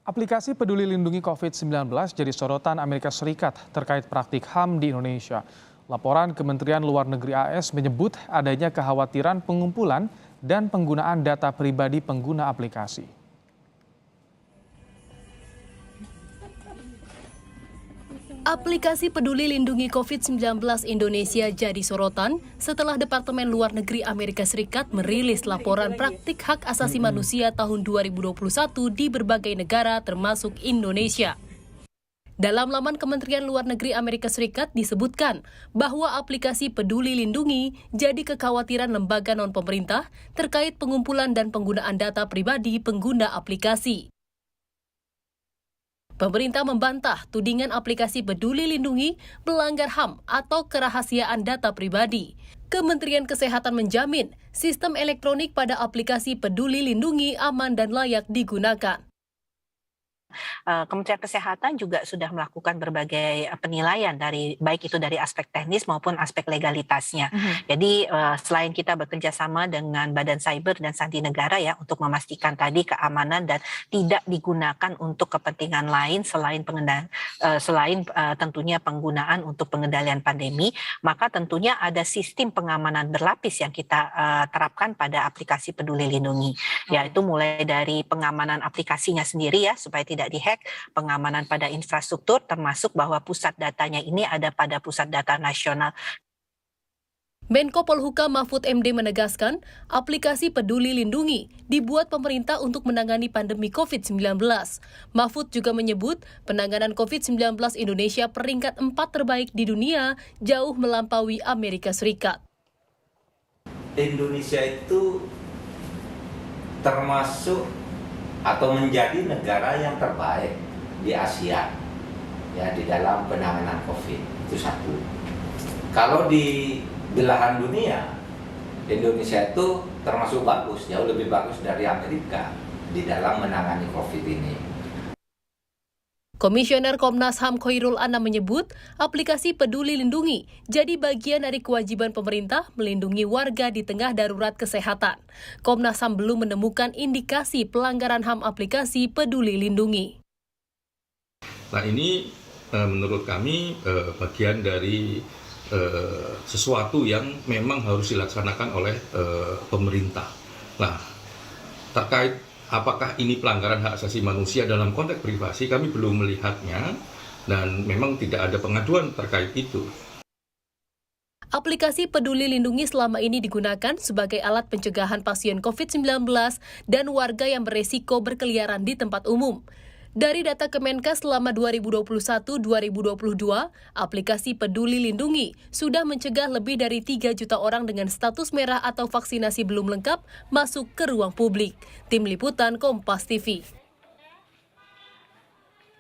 Aplikasi Peduli Lindungi COVID-19 jadi sorotan Amerika Serikat terkait praktik HAM di Indonesia. Laporan Kementerian Luar Negeri AS menyebut adanya kekhawatiran pengumpulan dan penggunaan data pribadi pengguna aplikasi. Aplikasi Peduli Lindungi COVID-19 Indonesia jadi sorotan setelah Departemen Luar Negeri Amerika Serikat merilis laporan praktik hak asasi manusia tahun 2021 di berbagai negara termasuk Indonesia. Dalam laman Kementerian Luar Negeri Amerika Serikat disebutkan bahwa aplikasi Peduli Lindungi jadi kekhawatiran lembaga non-pemerintah terkait pengumpulan dan penggunaan data pribadi pengguna aplikasi. Pemerintah membantah tudingan aplikasi Peduli Lindungi melanggar HAM atau kerahasiaan data pribadi. Kementerian Kesehatan menjamin sistem elektronik pada aplikasi Peduli Lindungi aman dan layak digunakan. Kementerian Kesehatan juga sudah melakukan berbagai penilaian baik itu dari aspek teknis maupun aspek legalitasnya. Jadi selain kita bekerja sama dengan Badan Cyber dan Sandi Negara ya untuk memastikan tadi keamanan dan tidak digunakan untuk kepentingan lain selain tentunya penggunaan untuk pengendalian pandemi, maka tentunya ada sistem pengamanan berlapis yang kita terapkan pada aplikasi Peduli Lindungi, yaitu mulai dari pengamanan aplikasinya sendiri ya supaya tidak dihack, pengamanan pada infrastruktur termasuk bahwa pusat datanya ini ada pada pusat data nasional. Menko Polhukam Mahfud MD menegaskan, aplikasi Peduli Lindungi dibuat pemerintah untuk menangani pandemi COVID-19. Mahfud juga menyebut penanganan COVID-19 Indonesia peringkat 4 terbaik di dunia, jauh melampaui Amerika Serikat. Indonesia itu termasuk atau menjadi negara yang terbaik di Asia ya di dalam penanganan COVID, itu satu. Kalau di belahan dunia, Indonesia itu termasuk bagus, jauh lebih bagus dari Amerika di dalam menangani COVID ini. Komisioner Komnas HAM Khoirul Anam menyebut aplikasi Peduli Lindungi jadi bagian dari kewajiban pemerintah melindungi warga di tengah darurat kesehatan. Komnas HAM belum menemukan indikasi pelanggaran HAM aplikasi Peduli Lindungi. Nah ini menurut kami bagian dari sesuatu yang memang harus dilaksanakan oleh pemerintah. Nah terkait apakah ini pelanggaran hak asasi manusia dalam konteks privasi, kami belum melihatnya dan memang tidak ada pengaduan terkait itu. Aplikasi Peduli Lindungi selama ini digunakan sebagai alat pencegahan pasien COVID-19 dan warga yang beresiko berkeliaran di tempat umum. Dari data Kemenkes selama 2021-2022, aplikasi Peduli Lindungi sudah mencegah lebih dari 3 juta orang dengan status merah atau vaksinasi belum lengkap masuk ke ruang publik. Tim Liputan Kompas TV.